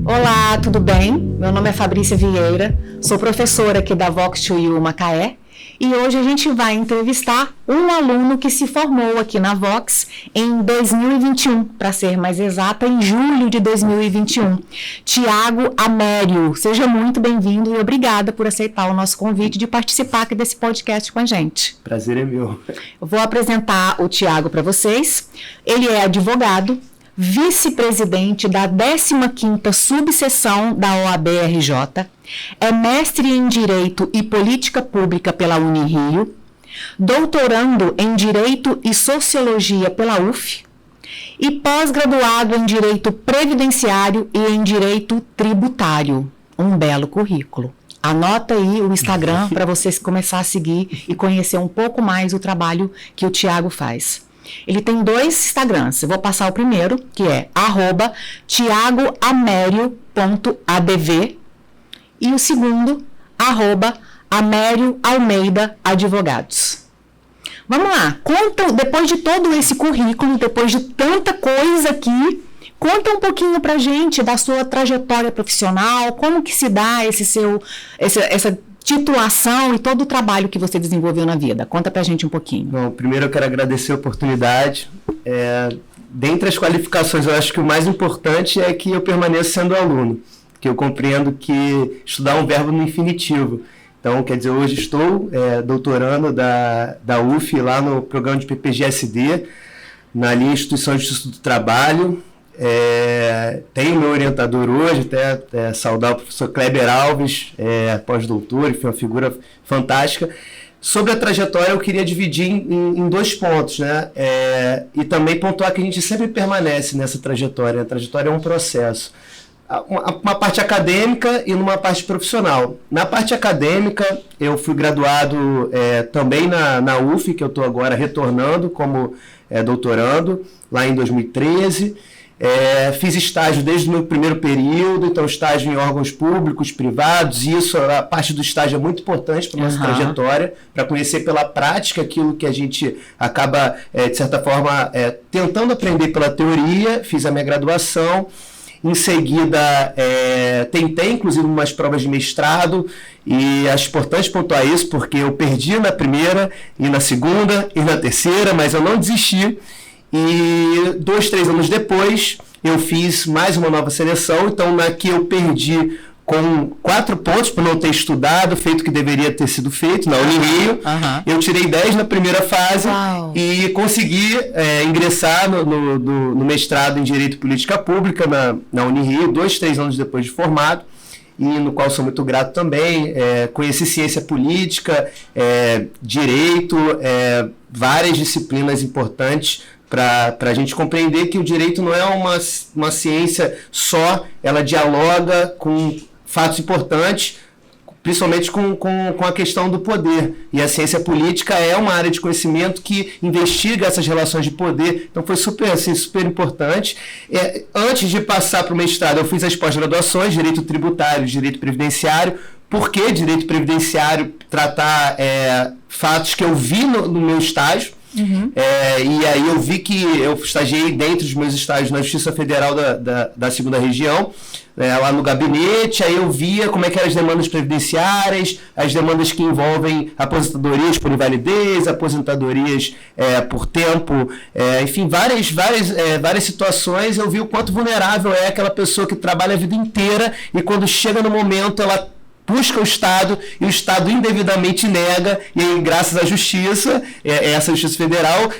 Olá, tudo bem? Meu nome é Fabrícia Vieira, sou professora aqui da Vox2U Macaé e hoje a gente vai entrevistar um aluno que se formou aqui na Vox em 2021, para ser mais exata, em julho de 2021. Tiago Amério, seja muito bem-vindo e obrigada por aceitar o nosso convite de participar aqui desse podcast com a gente. Prazer é meu. Eu vou apresentar o Tiago para vocês. Ele é advogado, vice-presidente da 15ª subseção da OAB-RJ, é mestre em Direito e Política Pública pela Unirio, doutorando em Direito e Sociologia pela UF e pós-graduado em Direito Previdenciário e em Direito Tributário. Um belo currículo. Anota aí o Instagram para vocês começar a seguir e conhecer um pouco mais o trabalho que o Tiago faz. Ele tem 2 Instagrams, eu vou passar o primeiro, que é @tiagoamerio.adv e o segundo, @AmérioAlmeidaAdvogados. Vamos lá, conta, depois de todo esse currículo, depois de tanta coisa aqui, conta um pouquinho pra gente da sua trajetória profissional, como que se dá essa titulação e todo o trabalho que você desenvolveu na vida. Conta pra gente um pouquinho. Bom, primeiro eu quero agradecer a oportunidade. Dentre as qualificações, eu acho que o mais importante é que eu permaneço sendo aluno, que eu compreendo que estudar é um verbo no infinitivo. Então, quer dizer, hoje estou doutorando da UF lá no programa de PPG-SD, na linha Instituição de Justiça do Trabalho. Tenho meu orientador hoje, até saudar o professor Kleber Alves, pós-doutor, enfim, uma figura fantástica. Sobre a trajetória, eu queria dividir em 2 pontos, né? E também pontuar que a gente sempre permanece nessa trajetória. A trajetória é um processo. Uma parte acadêmica e numa parte profissional. Na parte acadêmica, eu fui graduado também na UF, que eu estou agora retornando como doutorando, lá em 2013. Fiz estágio desde o meu primeiro período, então estágio em órgãos públicos, privados, e isso, a parte do estágio é muito importante para a nossa trajetória, para conhecer pela prática aquilo que a gente acaba, de certa forma, tentando aprender pela teoria. Fiz a minha graduação, em seguida tentei inclusive umas provas de mestrado, e acho importante pontuar isso, porque eu perdi na primeira, e na segunda, e na terceira, mas eu não desisti. E 2, 3 anos depois, eu fiz mais uma nova seleção. Então, na que eu perdi com 4 pontos por não ter estudado, feito o que deveria ter sido feito na Unirio. Eu tirei 10 na primeira fase. E consegui ingressar no mestrado em Direito e Política Pública na Unirio, 2, 3 anos depois de formado, e no qual sou muito grato também. Conheci ciência política, direito, várias disciplinas importantes para a gente compreender que o direito não é uma ciência só, ela dialoga com fatos importantes, principalmente com a questão do poder. E a ciência política é uma área de conhecimento que investiga essas relações de poder. Então foi super importante. Antes de passar para o mestrado, eu fiz as pós-graduações, Direito Tributário, Direito Previdenciário. Por que Direito Previdenciário? Tratar fatos que eu vi no meu estágio. E aí eu vi que eu estagiei dentro dos meus estágios na Justiça Federal da 2ª Região, lá no gabinete. Aí eu via como é que eram as demandas previdenciárias, as demandas que envolvem aposentadorias por invalidez, aposentadorias por tempo, enfim, várias situações. Eu vi o quanto vulnerável é aquela pessoa que trabalha a vida inteira e quando chega no momento ela busca o Estado e o Estado indevidamente nega, e aí, graças à Justiça, essa Justiça Federal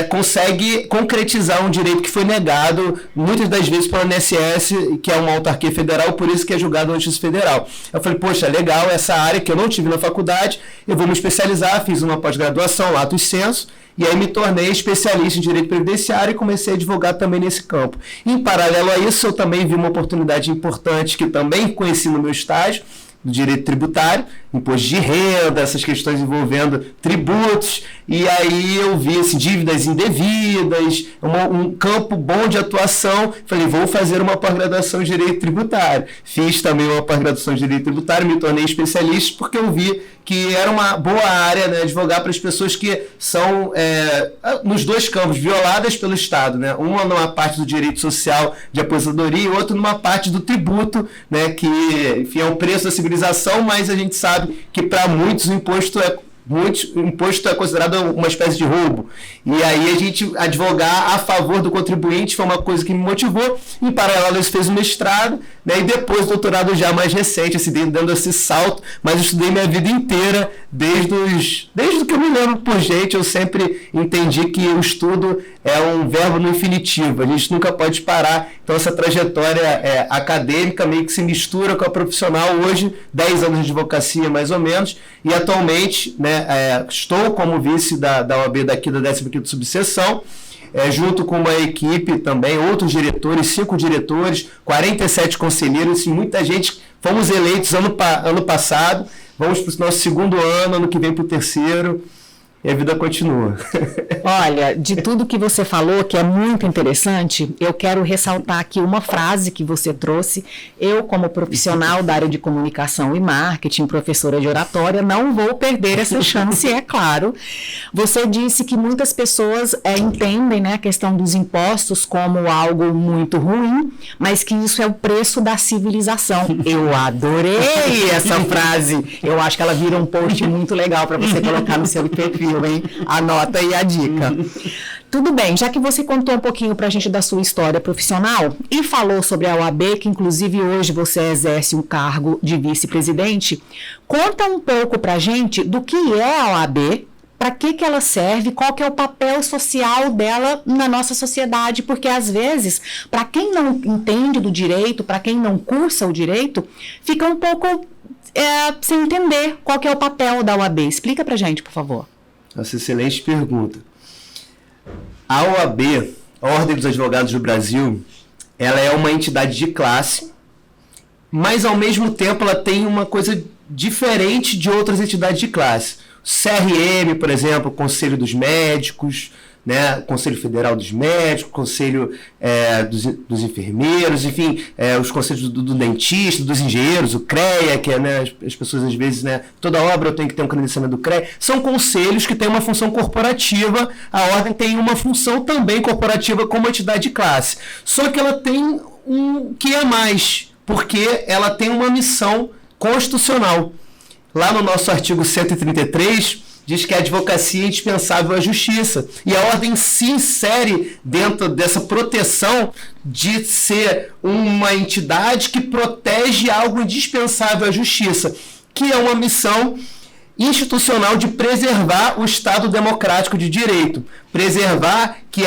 consegue concretizar um direito que foi negado muitas das vezes pelo INSS, que é uma autarquia federal, por isso que é julgado na Justiça Federal. Eu falei, poxa, legal, essa área que eu não tive na faculdade, eu vou me especializar, fiz uma pós-graduação, lato sensu, e aí me tornei especialista em Direito Previdenciário e comecei a advogar também nesse campo. Em paralelo a isso, eu também vi uma oportunidade importante que também conheci no meu estágio, do Direito Tributário, imposto de renda, essas questões envolvendo tributos, e aí eu vi assim, dívidas indevidas, um campo bom de atuação. Falei, vou fazer uma pós-graduação em Direito Tributário. Fiz também uma pós-graduação em Direito Tributário, me tornei especialista porque eu vi que era uma boa área, né, advogar para as pessoas que são, nos dois campos, violadas pelo Estado, né, uma numa parte do direito social de aposentadoria e outra numa parte do tributo, né, que, enfim, é o preço da civilização, mas a gente sabe que para muitos o imposto é considerado uma espécie de roubo. E aí a gente advogar a favor do contribuinte foi uma coisa que me motivou. Em paralelo, eu fiz o mestrado, né, e depois o doutorado já mais recente, assim, dando esse salto, mas eu estudei minha vida inteira, desde que eu me lembro por gente, eu sempre entendi que o estudo é um verbo no infinitivo, a gente nunca pode parar. Então essa trajetória acadêmica meio que se mistura com a profissional hoje, 10 anos de advocacia mais ou menos, e atualmente, né, estou como vice da OAB daqui da 15ª subseção, junto com uma equipe também, outros diretores, 5 diretores, 47 conselheiros, assim, muita gente. Fomos eleitos ano passado, vamos para o nosso 2º ano que vem para o 3º, e a vida continua. Olha, de tudo que você falou, que é muito interessante, eu quero ressaltar aqui uma frase que você trouxe. Eu, como profissional da área de comunicação e marketing, professora de oratória, não vou perder essa chance, é claro. Você disse que muitas pessoas entendem, né, a questão dos impostos como algo muito ruim, mas que isso é o preço da civilização. Eu adorei essa frase. Eu acho que ela vira um post muito legal para você colocar no seu perfil. Hein? Anota aí a dica. Tudo bem, já que você contou um pouquinho pra gente da sua história profissional e falou sobre a OAB, que inclusive hoje você exerce um cargo de vice-presidente, conta um pouco pra gente do que é a OAB, para que ela serve, qual que é o papel social dela na nossa sociedade, porque às vezes, para quem não entende do direito, para quem não cursa o direito, fica um pouco sem entender qual que é o papel da OAB. Explica pra gente, por favor. Nossa, excelente pergunta. A OAB, a Ordem dos Advogados do Brasil, ela é uma entidade de classe, mas ao mesmo tempo ela tem uma coisa diferente de outras entidades de classe. O CRM, por exemplo, o Conselho dos Médicos, né, Conselho Federal dos Médicos, Conselho dos Enfermeiros, enfim, os conselhos do dentista, dos engenheiros, o CREA, que é, né, as pessoas às vezes, né, toda obra eu tenho que ter um credenciamento do CREA, são conselhos que têm uma função corporativa. A Ordem tem uma função também corporativa como entidade de classe, só que ela tem um que é mais, porque ela tem uma missão constitucional. Lá no nosso artigo 133, diz que a advocacia é indispensável à justiça. E a Ordem se insere dentro dessa proteção de ser uma entidade que protege algo indispensável à justiça, que é uma missão institucional de preservar o Estado democrático de direito, preservar que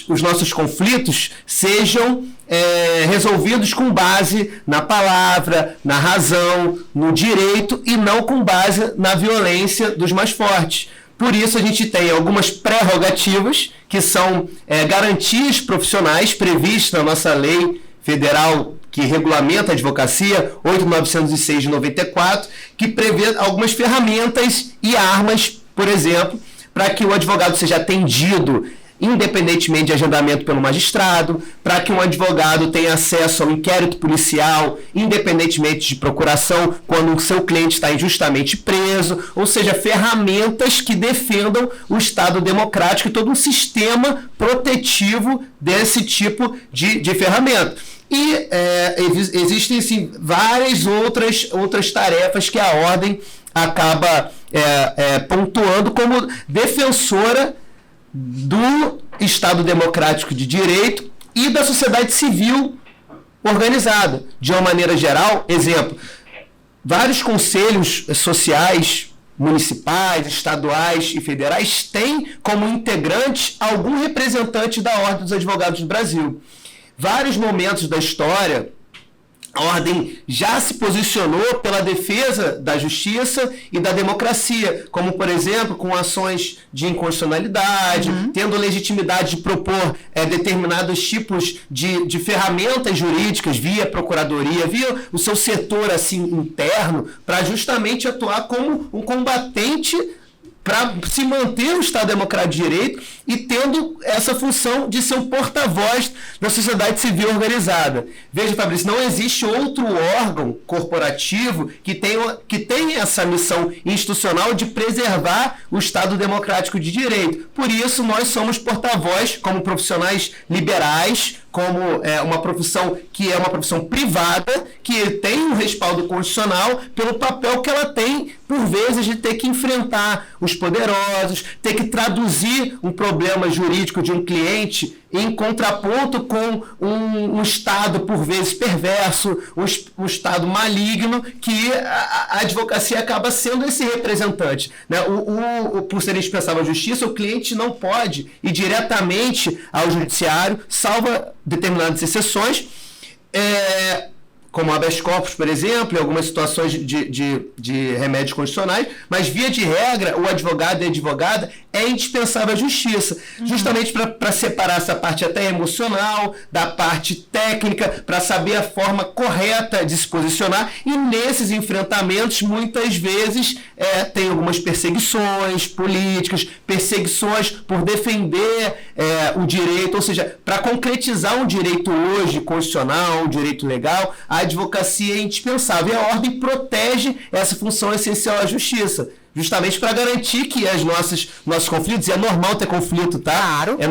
os nossos conflitos sejam resolvidos com base na palavra, na razão, no direito e não com base na violência dos mais fortes. Por isso a gente tem algumas prerrogativas que são garantias profissionais previstas na nossa lei federal que regulamenta a advocacia, 8.906 de 94, que prevê algumas ferramentas e armas, por exemplo, para que o advogado seja atendido independentemente de agendamento pelo magistrado, para que um advogado tenha acesso ao inquérito policial, independentemente de procuração, quando o seu cliente está injustamente preso, ou seja, ferramentas que defendam o Estado democrático e todo um sistema protetivo desse tipo de ferramenta. E existem assim, várias outras tarefas que a Ordem acaba pontuando como defensora do Estado democrático de direito e da sociedade civil organizada. De uma maneira geral, exemplo, vários conselhos sociais, municipais, estaduais e federais têm como integrantes algum representante da Ordem dos Advogados do Brasil. Vários momentos da história, A ordem já se posicionou pela defesa da justiça e da democracia, como, por exemplo, com ações de inconstitucionalidade, tendo legitimidade de propor determinados tipos de ferramentas jurídicas via procuradoria, via o seu setor assim, interno, para justamente atuar como um combatente para se manter o Estado Democrático de Direito e tendo essa função de ser um porta-voz da sociedade civil organizada. Veja, Fabrício, não existe outro órgão corporativo que tenha essa missão institucional de preservar o Estado Democrático de Direito. Por isso, nós somos porta-voz como profissionais liberais, como uma profissão que é uma profissão privada, que tem um respaldo constitucional pelo papel que ela tem, por vezes, de ter que enfrentar os poderosos, ter que traduzir um problema jurídico de um cliente em contraponto com um Estado, por vezes, perverso, um Estado maligno, que a advocacia acaba sendo esse representante. Né? Por ser indispensável à justiça, o cliente não pode ir diretamente ao judiciário, salvo determinadas exceções, como habeas corpus, por exemplo, em algumas situações de remédios constitucionais, mas, via de regra, o advogado e a advogada é indispensável à justiça, justamente para separar essa parte até emocional da parte técnica, para saber a forma correta de se posicionar, e nesses enfrentamentos, muitas vezes, tem algumas perseguições políticas, perseguições por defender o direito, ou seja, para concretizar um direito hoje constitucional, um direito legal, a advocacia é indispensável, e a ordem protege essa função essencial à justiça, justamente para garantir que nossos conflitos, e é normal ter conflito, tá? Claro. É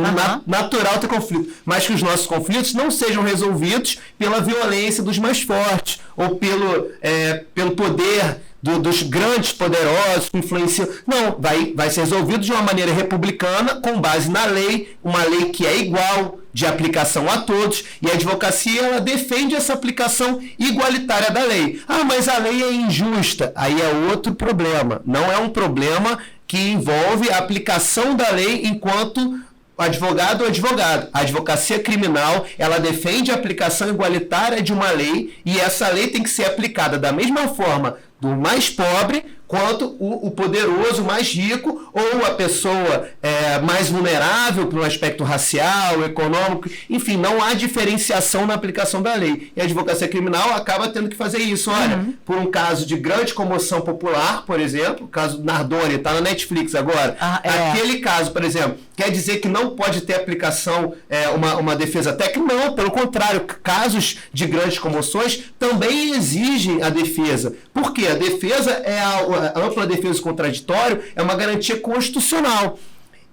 natural ter conflito, mas que os nossos conflitos não sejam resolvidos pela violência dos mais fortes, ou pelo poder dos grandes poderosos que influenciam. Não, vai ser resolvido de uma maneira republicana, com base na lei, uma lei que é igual, de aplicação a todos, e a advocacia ela defende essa aplicação igualitária da lei. Ah, mas a lei é injusta. Aí é outro problema. Não é um problema que envolve a aplicação da lei enquanto advogado ou advogado. A advocacia criminal, ela defende a aplicação igualitária de uma lei, e essa lei tem que ser aplicada da mesma forma do mais pobre quanto o poderoso mais rico, ou a pessoa mais vulnerável para um aspecto racial, econômico, enfim, não há diferenciação na aplicação da lei. E a advocacia criminal acaba tendo que fazer isso. Olha, por um caso de grande comoção popular, por exemplo, o caso do Nardoni, está na Netflix agora, aquele caso, por exemplo, quer dizer que não pode ter aplicação, uma defesa técnica? Não, pelo contrário, casos de grandes comoções também exigem a defesa. Por quê? A defesa a ampla defesa contraditória é uma garantia constitucional.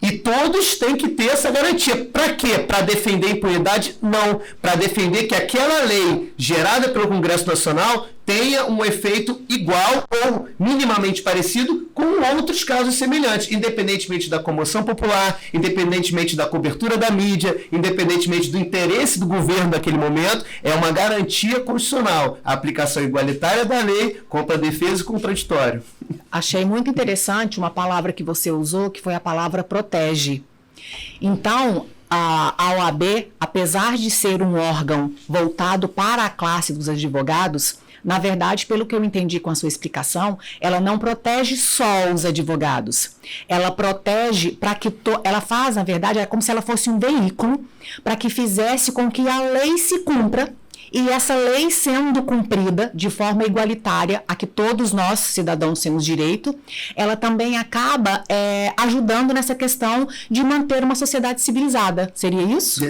E todos têm que ter essa garantia. Para quê? Para defender a impunidade? Não. Para defender que aquela lei gerada pelo Congresso Nacional tenha um efeito igual ou minimamente parecido com outros casos semelhantes, independentemente da comoção popular, independentemente da cobertura da mídia, independentemente do interesse do governo naquele momento, é uma garantia constitucional. A aplicação igualitária da lei contra a defesa e contraditório. Achei muito interessante uma palavra que você usou, que foi a palavra protege. Então, a OAB, apesar de ser um órgão voltado para a classe dos advogados, na verdade, pelo que eu entendi com a sua explicação, ela não protege só os advogados. Ela protege para que... Ela faz, na verdade, é como se ela fosse um veículo para que fizesse com que a lei se cumpra, e essa lei sendo cumprida de forma igualitária, a que todos nós, cidadãos, temos direito, ela também acaba ajudando nessa questão de manter uma sociedade civilizada. Seria isso?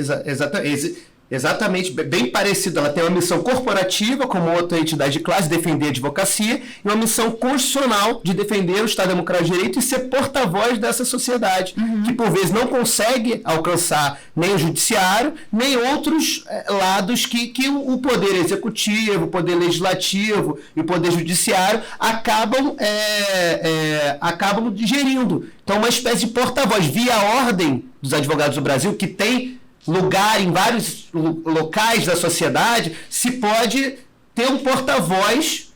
Exatamente, bem parecido. Ela tem uma missão corporativa, como outra entidade de classe, defender a advocacia, e uma missão constitucional de defender o Estado Democrático de Direito e ser porta-voz dessa sociedade, que por vezes não consegue alcançar nem o judiciário, nem outros lados que o poder executivo, o poder legislativo e o poder judiciário acabam gerindo. Então, uma espécie de porta-voz, via a Ordem dos Advogados do Brasil, que tem lugar em vários locais da sociedade, se pode ter um porta-voz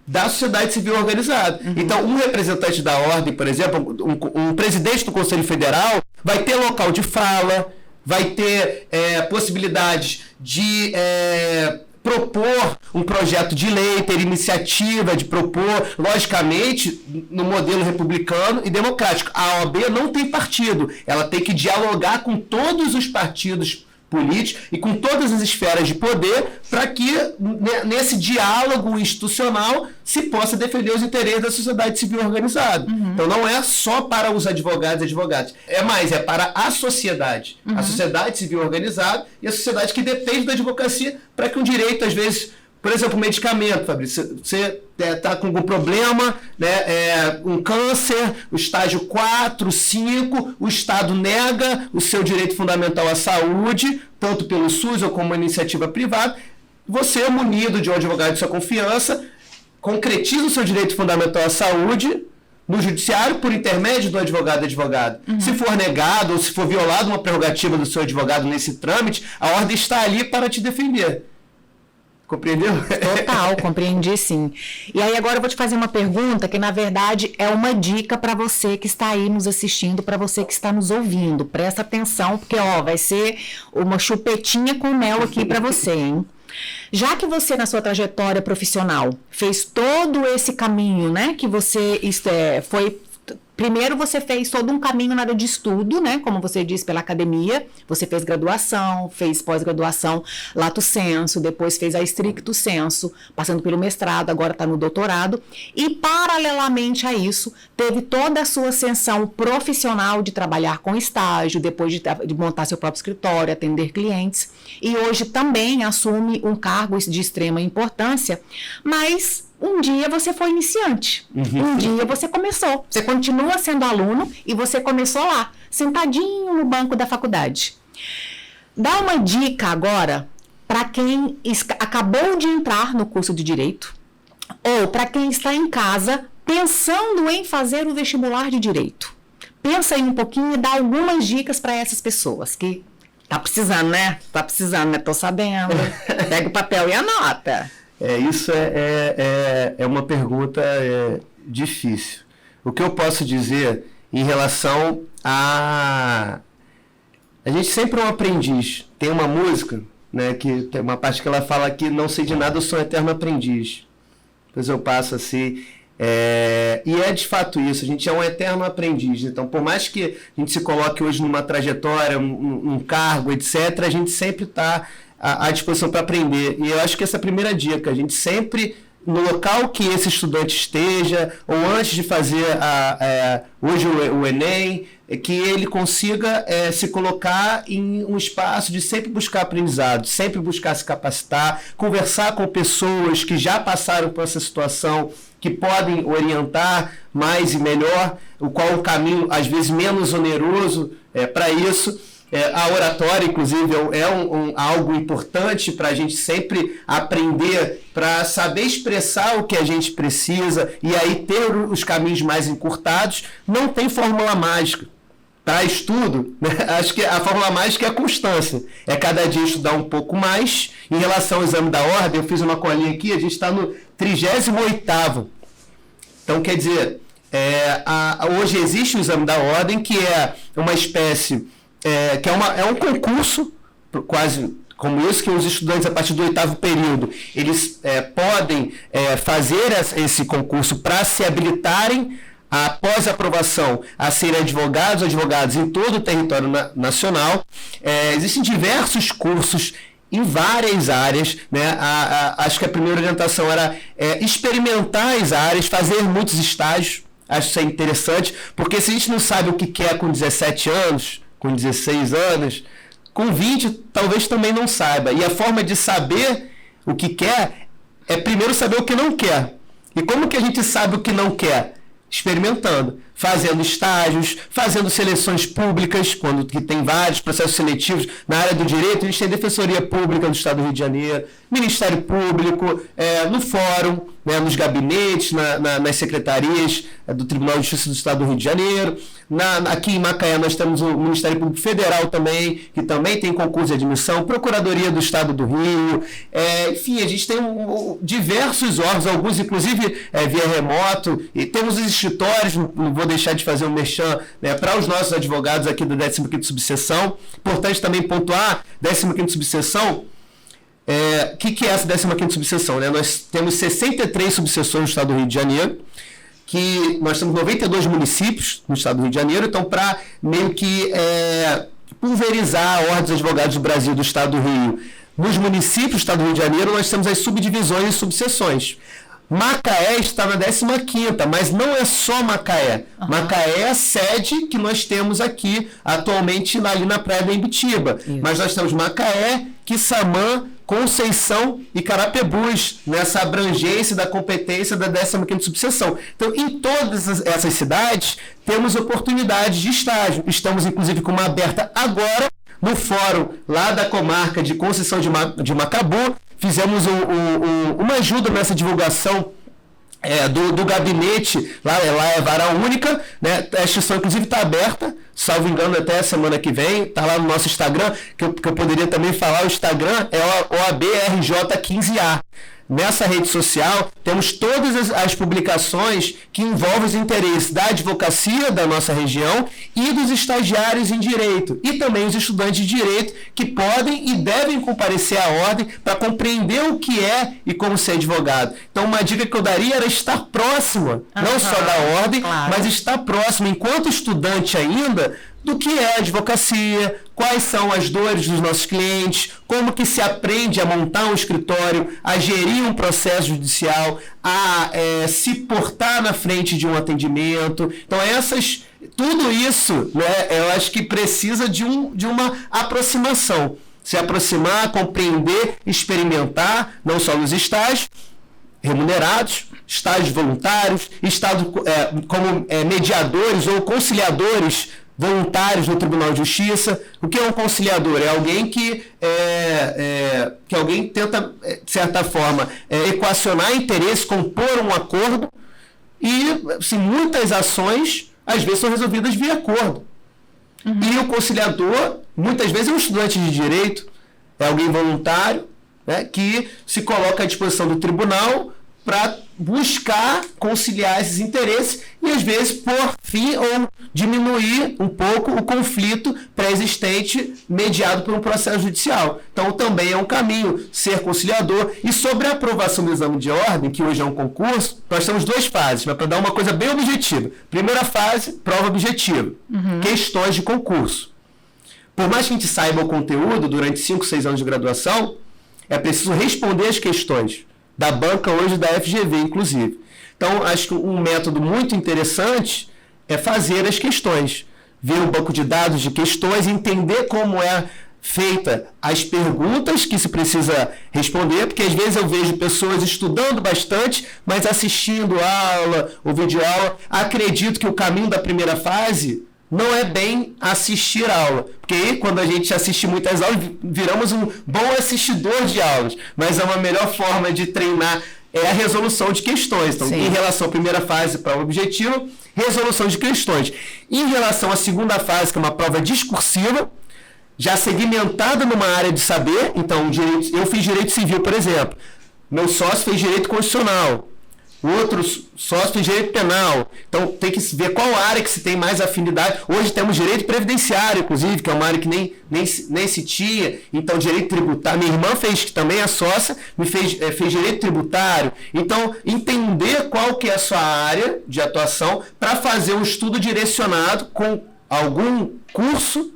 da sociedade civil organizada. Então, um representante da ordem, por exemplo, um presidente do Conselho Federal, vai ter local de fala, vai ter possibilidades de propor um projeto de lei, ter iniciativa de propor, logicamente, no modelo republicano e democrático. A OAB não tem partido, ela tem que dialogar com todos os partidos políticos e com todas as esferas de poder para que nesse diálogo institucional se possa defender os interesses da sociedade civil organizada. Então não é só para os advogados e advogadas, é para a sociedade. A sociedade civil organizada e a sociedade que depende da advocacia para que um direito, às vezes, por exemplo, medicamento, Fabrício, você está com algum problema, né, um câncer, o estágio 4, 5, o Estado nega o seu direito fundamental à saúde, tanto pelo SUS ou como uma iniciativa privada, você, munido de um advogado de sua confiança, concretiza o seu direito fundamental à saúde no judiciário por intermédio do advogado e advogada. Se for negado ou se for violada uma prerrogativa do seu advogado nesse trâmite, a ordem está ali para te defender. Compreendeu? Total, compreendi sim. E aí agora eu vou te fazer uma pergunta que na verdade é uma dica para você que está aí nos assistindo, para você que está nos ouvindo. Presta atenção, porque vai ser uma chupetinha com mel aqui para você, hein? Já que você, na sua trajetória profissional, fez todo esse caminho, né? Que você foi... Primeiro, você fez todo um caminho na área de estudo, né? Como você disse, pela academia. Você fez graduação, fez pós-graduação lato sensu, depois fez a stricto sensu, passando pelo mestrado, agora está no doutorado. E, paralelamente a isso, teve toda a sua ascensão profissional de trabalhar com estágio, depois de montar seu próprio escritório, atender clientes. E hoje também assume um cargo de extrema importância, mas... Um dia você foi iniciante, um dia você começou, você continua sendo aluno e você começou lá, sentadinho no banco da faculdade. Dá uma dica agora para quem acabou de entrar no curso de Direito ou para quem está em casa pensando em fazer o vestibular de Direito. Pensa aí um pouquinho e dá algumas dicas para essas pessoas que tá precisando, né? Tá precisando, né? Tô sabendo. Pega o papel e anota. Isso é uma pergunta difícil. O que eu posso dizer em relação a gente sempre é um aprendiz. Tem uma música, né, que tem uma parte que ela fala que não sei de nada, eu sou um eterno aprendiz. Depois eu passo assim... E é de fato isso, a gente é um eterno aprendiz. Então, por mais que a gente se coloque hoje numa trajetória, um cargo, etc., a gente sempre está à disposição para aprender. E eu acho que essa é a primeira dica, a gente sempre, no local que esse estudante esteja, ou antes de fazer hoje o Enem, que ele consiga se colocar em um espaço de sempre buscar aprendizado, sempre buscar se capacitar, conversar com pessoas que já passaram por essa situação, que podem orientar mais e melhor, qual é o caminho, às vezes, menos oneroso para isso. A oratória, inclusive, é algo importante para a gente sempre aprender, para saber expressar o que a gente precisa e aí ter os caminhos mais encurtados. Não tem fórmula mágica. Para estudo, né? Acho que a fórmula mágica é a constância. É cada dia estudar um pouco mais. Em relação ao exame da ordem, eu fiz uma colinha aqui, a gente está no 38º. Então, quer dizer, hoje existe o exame da ordem, que é uma espécie... que é um concurso, quase como isso, que os estudantes, a partir do 8º período, eles podem fazer esse concurso para se habilitarem, após a aprovação, a serem advogados em todo o território nacional. Existem diversos cursos em várias áreas, né? Acho que a primeira orientação era experimentar as áreas, fazer muitos estágios. Acho isso interessante, porque se a gente não sabe o que quer com 17 anos, com 16 anos, com 20 talvez também não saiba. E a forma de saber o que quer é primeiro saber o que não quer. E como que a gente sabe o que não quer? Experimentando, fazendo estágios, fazendo seleções públicas, que tem vários processos seletivos. Na área do direito, a gente tem Defensoria Pública do Estado do Rio de Janeiro, Ministério Público, no Fórum, né, nos gabinetes, nas secretarias do Tribunal de Justiça do Estado do Rio de Janeiro. Aqui em Macaé nós temos o Ministério Público Federal também, que também tem concurso de admissão, Procuradoria do Estado do Rio, enfim, a gente tem diversos órgãos, alguns inclusive via remoto, e temos os escritórios, não vou deixar de fazer um merchan, né, para os nossos advogados aqui da 15ª subseção. Importante também pontuar, 15ª subseção, O que é essa 15ª subseção? Né? Nós temos 63 subseções no estado do Rio de Janeiro, que nós temos 92 municípios no estado do Rio de Janeiro, então para meio que pulverizar a Ordem dos Advogados do Brasil do estado do Rio, nos municípios do estado do Rio de Janeiro nós temos as subdivisões e subseções. Macaé está na 15ª, mas não é só Macaé. Macaé é a sede que nós temos aqui atualmente ali na Praia da Imbitiba. Mas nós temos Macaé, Quissamã, Conceição e Carapebus, nessa abrangência da competência da 15ª subseção. Então, em todas essas cidades, temos oportunidades de estágio. Estamos, inclusive, com uma aberta agora no fórum lá da comarca de Conceição de Macabu. Fizemos uma ajuda nessa divulgação do gabinete, lá é vara única, né? A instituição, inclusive, está aberta, salvo engano, até a semana que vem, está lá no nosso Instagram, que eu poderia também falar, o Instagram é OABRJ15A. Nessa rede social, temos todas as publicações que envolvem os interesses da advocacia da nossa região e dos estagiários em direito, e também os estudantes de direito que podem e devem comparecer à ordem para compreender o que é e como ser advogado. Então, uma dica que eu daria era estar próxima, não só da ordem, mas estar próximo, enquanto estudante ainda, do que é a advocacia, quais são as dores dos nossos clientes, como que se aprende a montar um escritório, a gerir um processo judicial, a se portar na frente de um atendimento. Então, tudo isso, né, eu acho que precisa de uma aproximação. Se aproximar, compreender, experimentar, não só nos estágios remunerados, estágios voluntários, como mediadores ou conciliadores voluntários no Tribunal de Justiça. O que é um conciliador? É alguém que alguém tenta, de certa forma, equacionar interesse, compor um acordo, e assim, muitas ações, às vezes, são resolvidas via acordo. E o conciliador, muitas vezes, é um estudante de direito, é alguém voluntário, né, que se coloca à disposição do tribunal para buscar conciliar esses interesses e, às vezes, por fim ou diminuir um pouco o conflito pré-existente mediado por um processo judicial. Então, também é um caminho ser conciliador. E sobre a aprovação do exame de ordem, que hoje é um concurso, nós temos 2 fases, mas para dar uma coisa bem objetiva. Primeira fase, prova objetiva, questões de concurso. Por mais que a gente saiba o conteúdo durante 5, 6 anos de graduação, é preciso responder as questões da banca hoje da FGV, inclusive. Então, acho que um método muito interessante é fazer as questões. Ver um banco de dados de questões, entender como é feita as perguntas que se precisa responder, porque às vezes eu vejo pessoas estudando bastante, mas assistindo aula ou videoaula. Acredito que o caminho da primeira fase não é bem assistir a aula, porque aí, quando a gente assiste muitas aulas, viramos um bom assistidor de aulas, mas é uma melhor forma de treinar a resolução de questões. Então, em relação à primeira fase, prova objetiva, resolução de questões. Em relação à segunda fase, que é uma prova discursiva, já segmentada numa área de saber. Então, eu fiz direito civil, por exemplo, meu sócio fez direito constitucional, o outro sócio tem direito penal. Então, tem que ver qual área que se tem mais afinidade. Hoje temos direito previdenciário, inclusive, que é uma área que nem se tinha. Então, direito tributário. Minha irmã fez, que também é sócia, fez direito tributário. Então, entender qual que é a sua área de atuação para fazer um estudo direcionado com algum curso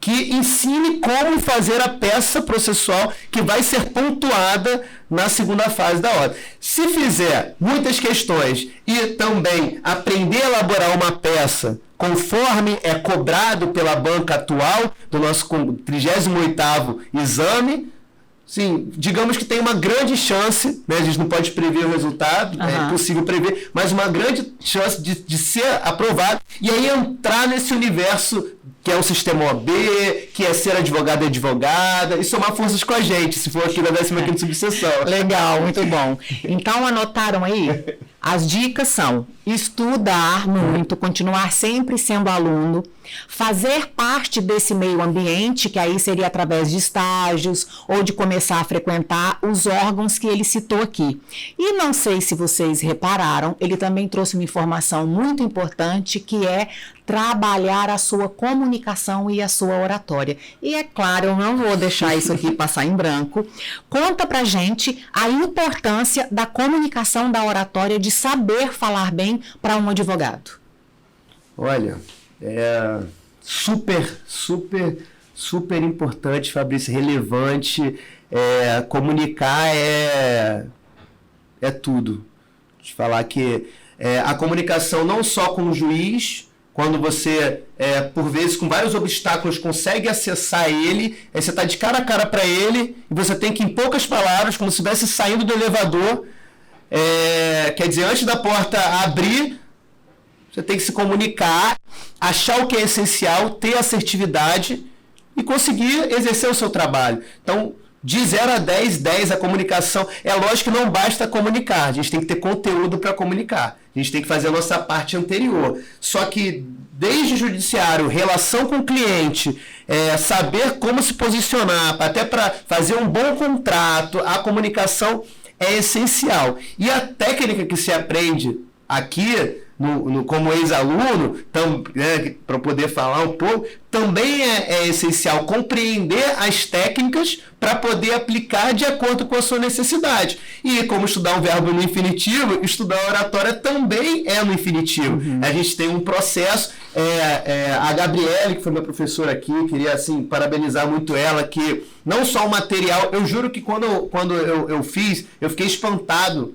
que ensine como fazer a peça processual que vai ser pontuada na segunda fase da ordem. Se fizer muitas questões e também aprender a elaborar uma peça conforme é cobrado pela banca atual do nosso 38º exame, sim, digamos que tem uma grande chance, né, a gente não pode prever o resultado, é impossível prever, mas uma grande chance de ser aprovado e aí entrar nesse universo que é o sistema OAB, que é ser advogado e advogada, e somar forças com a gente, se for aqui na 15ª subseção. Legal, muito bom. Então, anotaram aí? As dicas são estudar muito, continuar sempre sendo aluno, fazer parte desse meio ambiente, que aí seria através de estágios ou de começar a frequentar os órgãos que ele citou aqui. E não sei se vocês repararam, ele também trouxe uma informação muito importante, que é trabalhar a sua comunicação e a sua oratória. E é claro, eu não vou deixar isso aqui passar em branco. Conta pra gente a importância da comunicação, da oratória, de saber falar bem para um advogado. Olha, é super importante, Fabrício, relevante. Comunicar é tudo. Te falar que a comunicação não só com o juiz, quando você, por vezes, com vários obstáculos, consegue acessar ele, aí você está de cara a cara para ele, e você tem que, em poucas palavras, como se estivesse saindo do elevador, quer dizer, antes da porta abrir, você tem que se comunicar, achar o que é essencial, ter assertividade e conseguir exercer o seu trabalho. Então, de 0 a 10, 10 a comunicação. É lógico que não basta comunicar, a gente tem que ter conteúdo para comunicar. A gente tem que fazer a nossa parte anterior. Só que desde o judiciário, relação com o cliente, saber como se posicionar, até para fazer um bom contrato, a comunicação é essencial. E a técnica que se aprende aqui, como ex-aluno, para poder falar um pouco, também é essencial compreender as técnicas para poder aplicar de acordo com a sua necessidade. E como estudar um verbo no infinitivo, estudar a oratória também é no infinitivo. Uhum. A gente tem um processo, a Gabriele, que foi minha professora aqui, queria assim, parabenizar muito ela, que não só o material, eu juro que quando eu fiz, eu fiquei espantado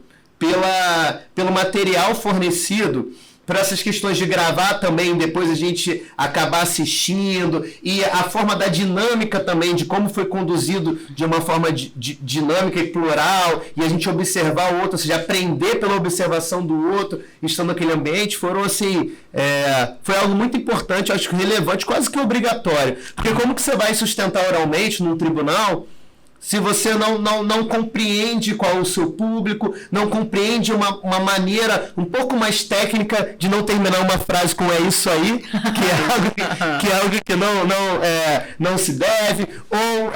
pelo material fornecido, por essas questões de gravar também, depois a gente acabar assistindo, e a forma da dinâmica também, de como foi conduzido de uma forma dinâmica e plural, e a gente observar o outro, ou seja, aprender pela observação do outro, estando naquele ambiente, foram assim, foi algo muito importante, acho que relevante, quase que obrigatório, porque como que você vai sustentar oralmente num tribunal, se você não compreende qual é o seu público, não compreende uma maneira um pouco mais técnica de não terminar uma frase com "é isso aí", que é algo que não se deve, ou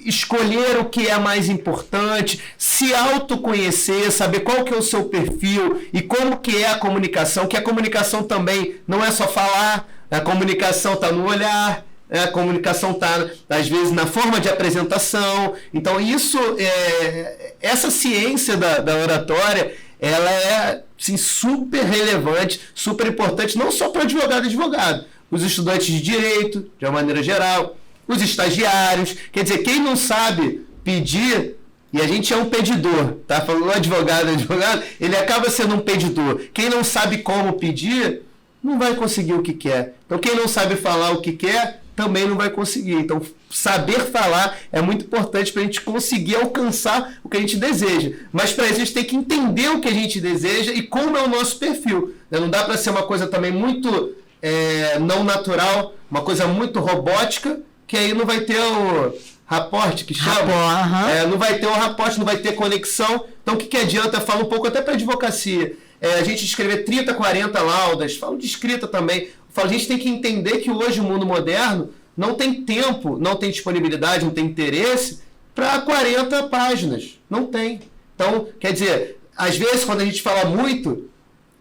escolher o que é mais importante, se autoconhecer, saber qual que é o seu perfil e como que é a comunicação, que a comunicação também não é só falar, a comunicação está no olhar, a comunicação está, às vezes, na forma de apresentação. Então, essa ciência da oratória, ela é assim, super relevante, super importante, não só para advogado, os estudantes de direito, de uma maneira geral, os estagiários. Quer dizer, quem não sabe pedir, e a gente é um pedidor, tá? Falando advogado, ele acaba sendo um pedidor. Quem não sabe como pedir, não vai conseguir o que quer. Então, quem não sabe falar o que quer, também não vai conseguir. Então, saber falar é muito importante para a gente conseguir alcançar o que a gente deseja. Mas para isso a gente tem que entender o que a gente deseja e como é o nosso perfil. Não dá para ser uma coisa também muito não natural, uma coisa muito robótica, que aí não vai ter o rapport, que chama. Não vai ter o rapport, não vai ter conexão. Então, o que adianta? Eu falo um pouco até para advocacia. A gente escrever 30, 40 laudas, falo de escrita também. A gente tem que entender que hoje o mundo moderno não tem tempo, não tem disponibilidade, não tem interesse para 40 páginas. Não tem. Então, quer dizer, às vezes quando a gente fala muito,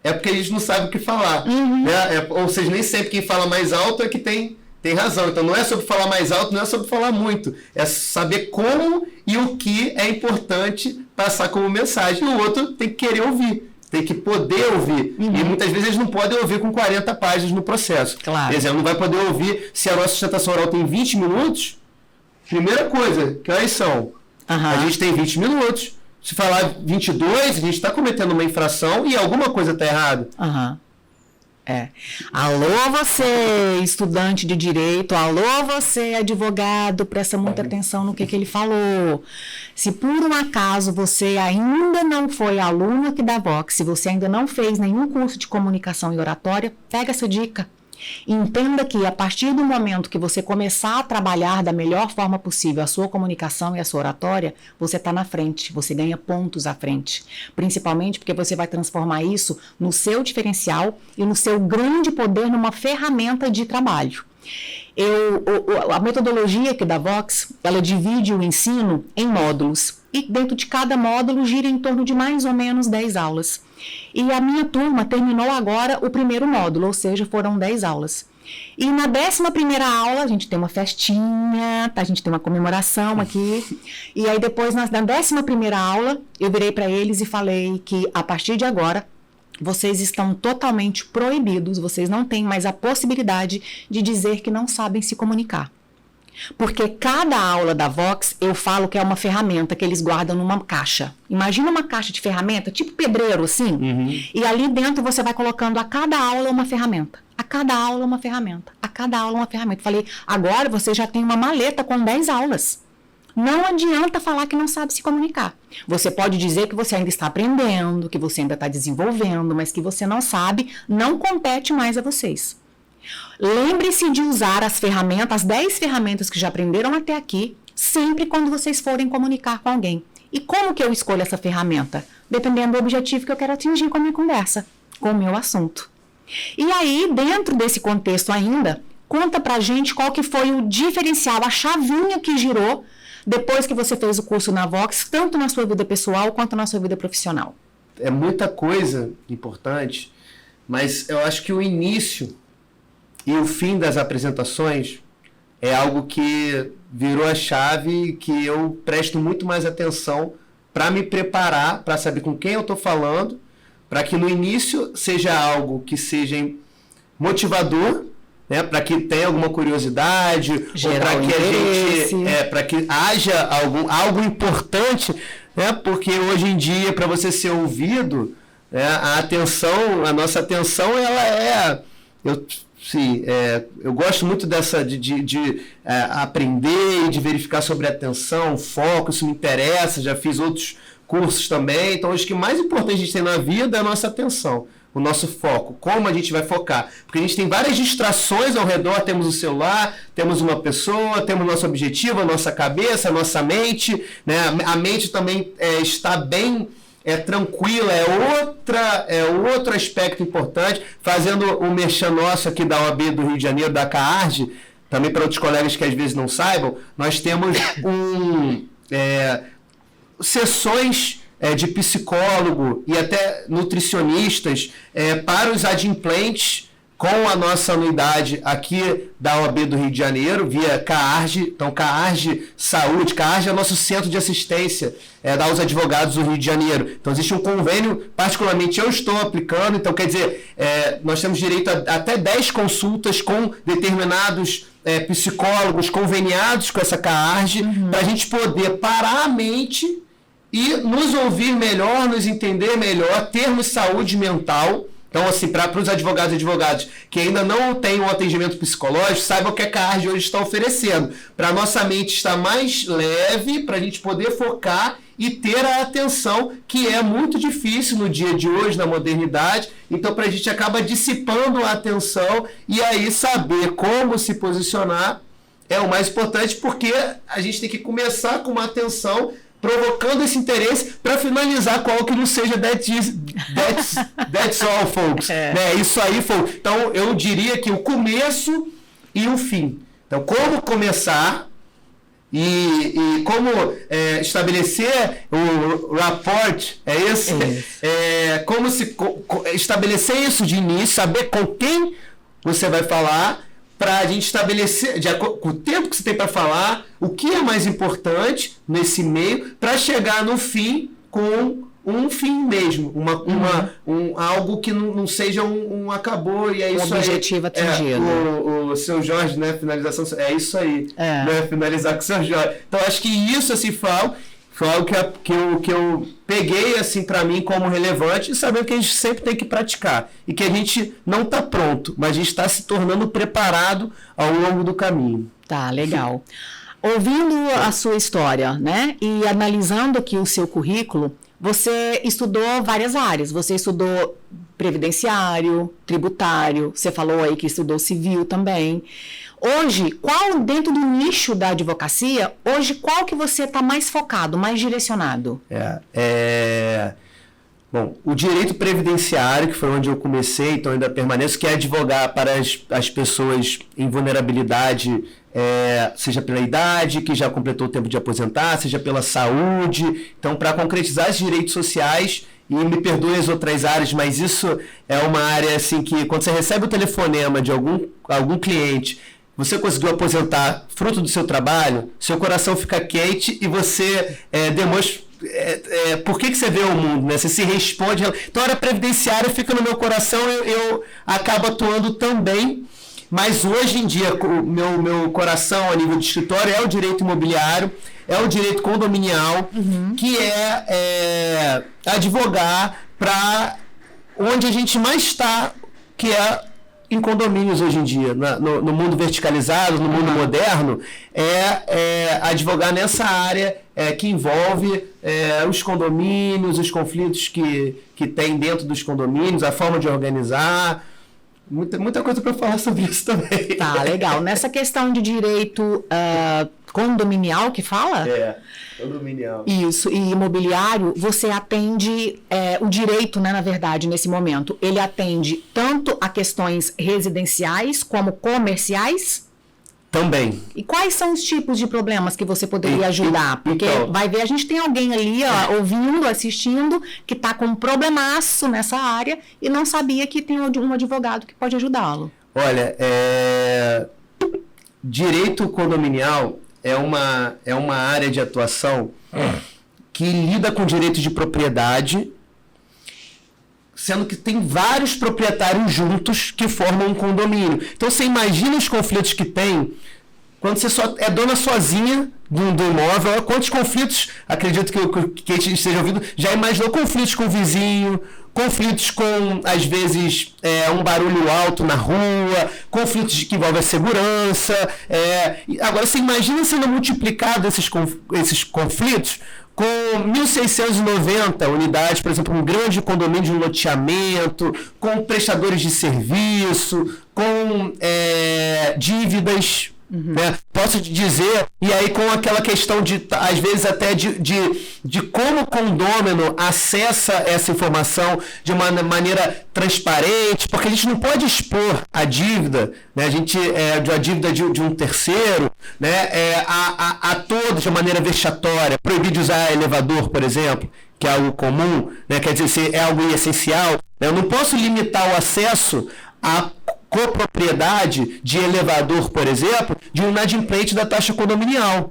é porque a gente não sabe o que falar. Uhum. Ou seja, nem sempre quem fala mais alto é que tem razão. Então não é sobre falar mais alto, não é sobre falar muito. É saber como e o que é importante passar como mensagem. E o outro tem que querer ouvir. Tem que poder ouvir. Uhum. E muitas vezes eles não podem ouvir com 40 páginas no processo. Claro. Por exemplo, não vai poder ouvir se a nossa sustentação oral tem 20 minutos. Primeira coisa, que horas são? Uhum. A gente tem 20 minutos. Se falar 22, a gente está cometendo uma infração e alguma coisa está errada. Aham. Alô, você, estudante de direito, alô, você, advogado, presta muita atenção no que ele falou. Se por um acaso você ainda não foi aluno aqui da Vox, se você ainda não fez nenhum curso de comunicação e oratória, pega essa dica. Entenda que a partir do momento que você começar a trabalhar da melhor forma possível a sua comunicação e a sua oratória, você está na frente, você ganha pontos à frente. Principalmente porque você vai transformar isso no seu diferencial e no seu grande poder numa ferramenta de trabalho. A metodologia aqui da Vox, ela divide o ensino em módulos. E dentro de cada módulo gira em torno de mais ou menos 10 aulas. E a minha turma terminou agora o primeiro módulo, ou seja, foram 10 aulas. E na 11ª aula, a gente tem uma festinha, a gente tem uma comemoração aqui. E aí depois, na 11ª aula, eu virei para eles e falei que a partir de agora, vocês estão totalmente proibidos, vocês não têm mais a possibilidade de dizer que não sabem se comunicar. Porque cada aula da Vox, eu falo que é uma ferramenta que eles guardam numa caixa. Imagina uma caixa de ferramenta, tipo pedreiro, assim. E ali dentro você vai colocando a cada aula uma ferramenta. A cada aula uma ferramenta. A cada aula uma ferramenta. Falei, agora você já tem uma maleta com 10 aulas. Não adianta falar que não sabe se comunicar. Você pode dizer que você ainda está aprendendo, que você ainda está desenvolvendo, mas que você não sabe, não compete mais a vocês. Lembre-se de usar as ferramentas, as 10 ferramentas que já aprenderam até aqui, sempre quando vocês forem comunicar com alguém. E como que eu escolho essa ferramenta? Dependendo do objetivo que eu quero atingir com a minha conversa, com o meu assunto. E aí, dentro desse contexto ainda, conta pra gente qual que foi o diferencial, a chavinha que girou depois que você fez o curso na Vox, tanto na sua vida pessoal quanto na sua vida profissional. É muita coisa importante, mas eu acho que o início e o fim das apresentações é algo que virou a chave, que eu presto muito mais atenção para me preparar, para saber com quem eu estou falando, para que no início seja algo que seja motivador, né, para que tenha alguma curiosidade, ou para que a gente, para que haja algo importante, né, porque hoje em dia, para você ser ouvido, né, a nossa atenção, ela é... eu gosto muito dessa de aprender e de verificar sobre a atenção, foco, isso me interessa, já fiz outros cursos também, então acho que o mais importante a gente tem na vida é a nossa atenção, o nosso foco, como a gente vai focar, porque a gente tem várias distrações ao redor, temos o celular, temos uma pessoa, temos o nosso objetivo, a nossa cabeça, a nossa mente, né? A mente também está bem... tranquila, outro aspecto importante, fazendo o merchan nosso aqui da OAB do Rio de Janeiro, da CAARD, também para outros colegas que às vezes não saibam, nós temos sessões de psicólogo e até nutricionistas para os adimplentes com a nossa anuidade aqui da OAB do Rio de Janeiro, via CAARD, então CAARD Saúde, CAARD é nosso centro de assistência aos advogados do Rio de Janeiro. Então existe um convênio, particularmente eu estou aplicando, então quer dizer, nós temos direito a até 10 consultas com determinados psicólogos conveniados com essa CAARD, para a gente poder parar a mente e nos ouvir melhor, nos entender melhor, termos saúde mental. Então, assim, para os advogados e advogadas que ainda não têm um atendimento psicológico, saibam o que a CAARD hoje está oferecendo. Para a nossa mente estar mais leve, para a gente poder focar e ter a atenção, que é muito difícil no dia de hoje, na modernidade. Então, para a gente acaba dissipando a atenção e aí saber como se posicionar é o mais importante, porque a gente tem que começar com uma atenção provocando esse interesse para finalizar com algo que não seja that's all, folks. Né? Isso aí, folks. Então, eu diria que o começo e o fim. Então, como começar e como estabelecer o rapport, como se estabelecer isso de início, saber com quem você vai falar, para a gente estabelecer, com o tempo que você tem para falar, o que é mais importante nesse meio, para chegar no fim com um fim mesmo, algo que não seja um acabou e é isso aí. Um objetivo atingido. O seu Jorge, né, finalização, é isso aí, né, finalizar com o seu Jorge. Então, acho que isso, assim, foi algo que eu peguei, assim, para mim como relevante e sabendo que a gente sempre tem que praticar e que a gente não está pronto, mas a gente está se tornando preparado ao longo do caminho. Tá, legal. Ouvindo a sua história, né, e analisando aqui o seu currículo, Você estudou várias áreas, você estudou previdenciário, tributário, você falou aí que estudou civil também. Hoje, dentro do nicho da advocacia, qual que você está mais focado, mais direcionado? Bom, o direito previdenciário, que foi onde eu comecei, então ainda permaneço, que é advogar para as pessoas em vulnerabilidade, seja pela idade, que já completou o tempo de aposentar, seja pela saúde. Então, para concretizar os direitos sociais, e me perdoe as outras áreas, mas isso é uma área assim que, quando você recebe o telefonema de algum cliente, você conseguiu aposentar fruto do seu trabalho, seu coração fica quente e você demonstra por que você vê o mundo, né? Você se responde. Então, a área previdenciária fica no meu coração, eu acabo atuando também, mas hoje em dia o meu coração a nível de escritório é o direito imobiliário, é o direito condominial, que é advogar para onde a gente mais está, que é em condomínios hoje em dia, no mundo verticalizado, no mundo moderno, advogar nessa área que envolve os condomínios, os conflitos que tem dentro dos condomínios, a forma de organizar. Muita coisa para falar sobre isso também. Tá, legal. Nessa questão de direito condominial que fala? Condominial. Isso, e imobiliário, você atende o direito, né, na verdade, nesse momento. Ele atende tanto a questões residenciais como comerciais? Também. E quais são os tipos de problemas que você poderia ajudar? Porque vai ver, a gente tem alguém ali ouvindo, assistindo, que está com um problemaço nessa área e não sabia que tem um advogado que pode ajudá-lo. Olha, direito condominial é uma área de atuação que lida com direito de propriedade, sendo que tem vários proprietários juntos que formam um condomínio. Então, você imagina os conflitos que tem quando você só é dona sozinha do imóvel. Quantos conflitos, acredito que esteja ouvindo, já imaginou conflitos com o vizinho, conflitos com, às vezes, um barulho alto na rua, conflitos que envolvem a segurança. Agora, você imagina sendo multiplicado esses conflitos com 1.690 unidades, por exemplo, um grande condomínio de um loteamento, com prestadores de serviço, com dívidas. Né? Posso te dizer, e aí com aquela questão de, às vezes até de como o condômino acessa essa informação de uma maneira transparente, porque a gente não pode expor a dívida, né? A dívida de um terceiro, né? a todos de maneira vexatória, proibir de usar elevador, por exemplo, que é algo comum, né? Quer dizer, se é algo essencial, né? Eu não posso limitar o acesso a copropriedade de elevador, por exemplo, de um inadimplente da taxa condominial.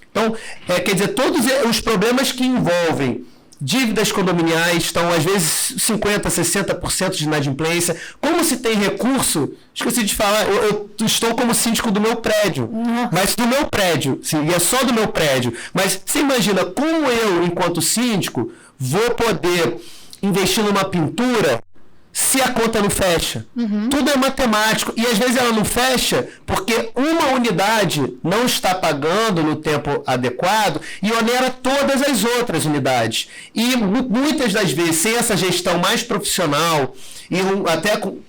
Então, quer dizer, todos os problemas que envolvem dívidas condominiais estão, às vezes, 50%, 60% de inadimplência. Como se tem recurso, esqueci de falar, eu estou como síndico do meu prédio, mas do meu prédio, sim, e é só do meu prédio. Mas você imagina como eu, enquanto síndico, vou poder investir numa pintura se a conta não fecha. Tudo é matemático. E às vezes ela não fecha porque uma unidade não está pagando no tempo adequado e onera todas as outras unidades. E muitas das vezes, sem essa gestão mais profissional e até com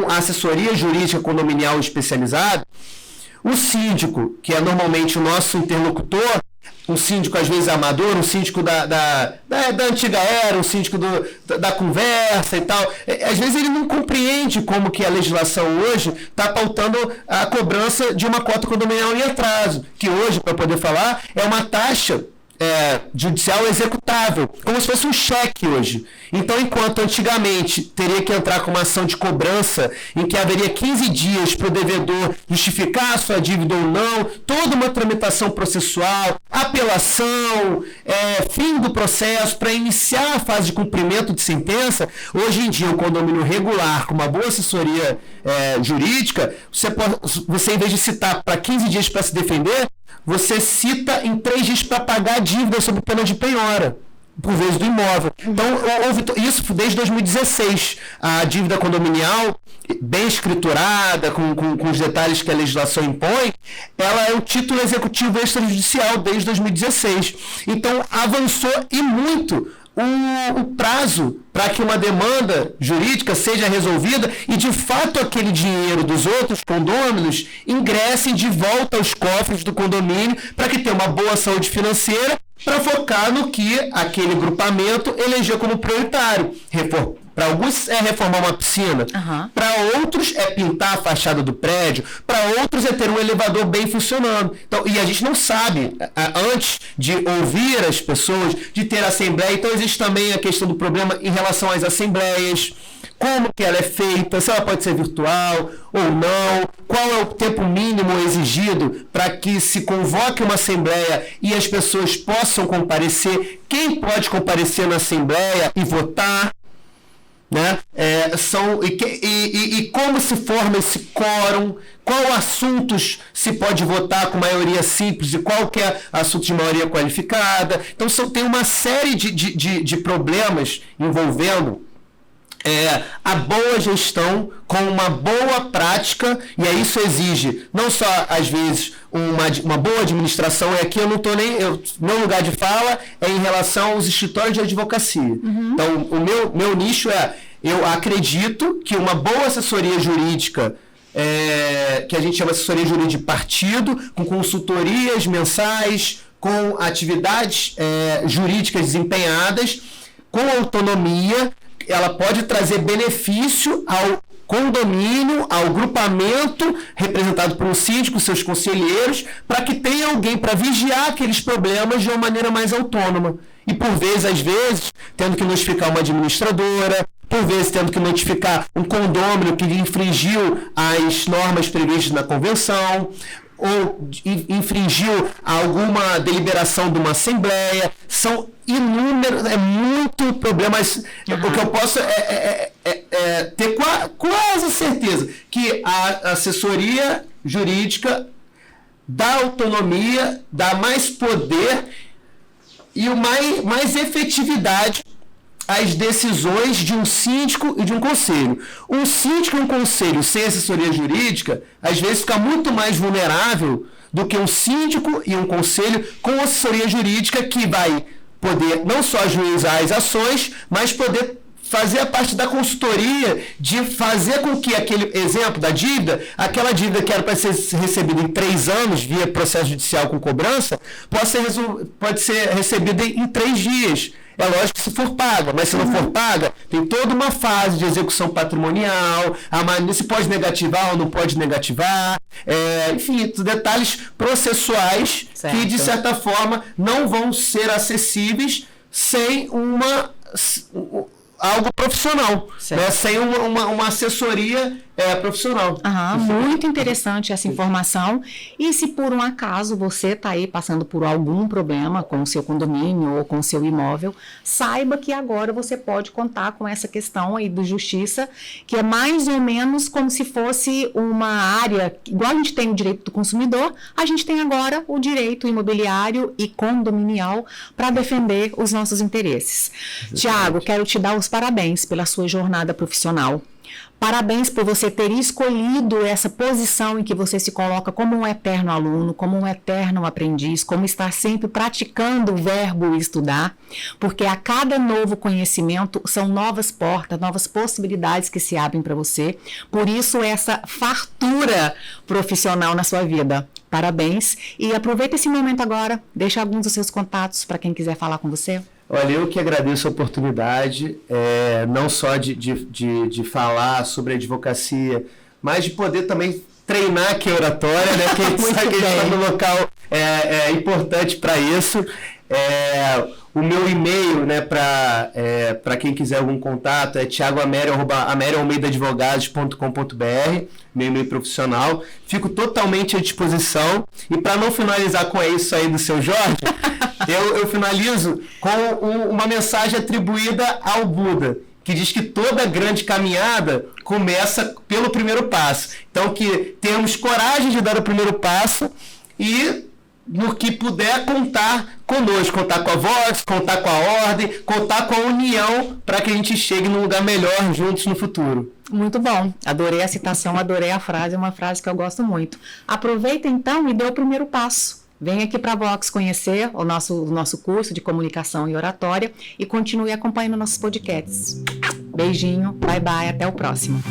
a assessoria jurídica condominial especializada, o síndico, que é normalmente o nosso interlocutor, um síndico às vezes amador, um síndico da antiga era, um síndico da conversa e tal, às vezes ele não compreende como que a legislação hoje está pautando a cobrança de uma cota condominial em atraso, que hoje, para poder falar, é uma taxa judicial executável, como se fosse um cheque hoje. Então, enquanto antigamente teria que entrar com uma ação de cobrança em que haveria 15 dias para o devedor justificar a sua dívida ou não, toda uma tramitação processual, apelação, fim do processo para iniciar a fase de cumprimento de sentença, hoje em dia o condomínio regular, com uma boa assessoria jurídica, você em vez de citar para 15 dias para se defender, você cita em 3 dias para pagar a dívida sob pena de penhora, por vez do imóvel. Então, houve isso desde 2016. A dívida condominial, bem escriturada, com os detalhes que a legislação impõe, ela é o título executivo extrajudicial desde 2016. Então, avançou e muito o prazo para que uma demanda jurídica seja resolvida e, de fato, aquele dinheiro dos outros condôminos ingressem de volta aos cofres do condomínio para que tenha uma boa saúde financeira para focar no que aquele grupamento elegeu como prioritário. Para alguns é reformar uma piscina, para outros é pintar a fachada do prédio, para outros é ter um elevador bem funcionando. Então, e a gente não sabe, antes de ouvir as pessoas, de ter assembleia, então existe também a questão do problema em relação às assembleias, como que ela é feita, se ela pode ser virtual ou não, qual é o tempo mínimo exigido para que se convoque uma assembleia e as pessoas possam comparecer, quem pode comparecer na assembleia e votar, né? E como se forma esse quórum, qual assuntos se pode votar com maioria simples e qual que é assunto de maioria qualificada. Então tem uma série de problemas envolvendo a boa gestão com uma boa prática, e aí isso exige não só, às vezes, uma boa administração, e aqui eu não estou meu lugar de fala é em relação aos escritórios de advocacia. Então, o meu nicho eu acredito que uma boa assessoria jurídica, que a gente chama de assessoria jurídica de partido, com consultorias mensais, com atividades jurídicas desempenhadas, com autonomia, ela pode trazer benefício ao condomínio, ao grupamento representado por um síndico, seus conselheiros, para que tenha alguém para vigiar aqueles problemas de uma maneira mais autônoma. E por vezes, às vezes, tendo que notificar uma administradora, por vezes tendo que notificar um condômino que infringiu as normas previstas na convenção, ou infringiu alguma deliberação de uma assembleia. São inúmeros, muito problemas. O que eu posso ter quase certeza que a assessoria jurídica dá autonomia, dá mais poder e mais efetividade às decisões de um síndico e de um conselho. Um síndico e um conselho sem assessoria jurídica, às vezes, fica muito mais vulnerável do que um síndico e um conselho com assessoria jurídica, que vai poder não só ajuizar as ações, mas poder fazer a parte da consultoria, de fazer com que aquele exemplo da dívida, aquela dívida que era para ser recebida em 3 anos via processo judicial com cobrança, pode ser recebida em 3 dias. É lógico que se for paga, mas se não for paga, tem toda uma fase de execução patrimonial, se pode negativar ou não pode negativar, enfim, detalhes processuais, certo, que de certa forma não vão ser acessíveis sem algo profissional, né? Sem uma assessoria profissional. Muito interessante essa informação. E se por um acaso você está aí passando por algum problema com o seu condomínio ou com o seu imóvel, saiba que agora você pode contar com essa questão aí do Justiça, que é mais ou menos como se fosse uma área, igual a gente tem o direito do consumidor, a gente tem agora o direito imobiliário e condominial para defender os nossos interesses. Tiago, quero te dar os parabéns pela sua jornada profissional. Parabéns por você ter escolhido essa posição em que você se coloca como um eterno aluno, como um eterno aprendiz, como estar sempre praticando o verbo estudar, porque a cada novo conhecimento são novas portas, novas possibilidades que se abrem para você. Por isso, essa fartura profissional na sua vida. Parabéns. E aproveita esse momento agora, deixa alguns dos seus contatos para quem quiser falar com você. Olha, eu que agradeço a oportunidade, não só de falar sobre a advocacia, mas de poder também treinar aqui a oratória, né? Porque a gente sabe que a gente está no local importante para isso. O meu e-mail, né, para quem quiser algum contato, é thiagoamerio@amerialmeidaadvogados.com.br, meu e-mail profissional. Fico totalmente à disposição. E para não finalizar com isso aí do seu Jorge, eu finalizo com uma mensagem atribuída ao Buda, que diz que toda grande caminhada começa pelo primeiro passo. Então, que temos coragem de dar o primeiro passo e, no que puder, contar conosco, contar com a voz, contar com a ordem, contar com a união, para que a gente chegue num lugar melhor juntos no futuro. Muito bom. Adorei a citação, adorei a frase, é uma frase que eu gosto muito. Aproveita então e dê o primeiro passo. Venha aqui para a Vox conhecer o nosso curso de comunicação e oratória e continue acompanhando nossos podcasts. Beijinho, bye bye, até o próximo.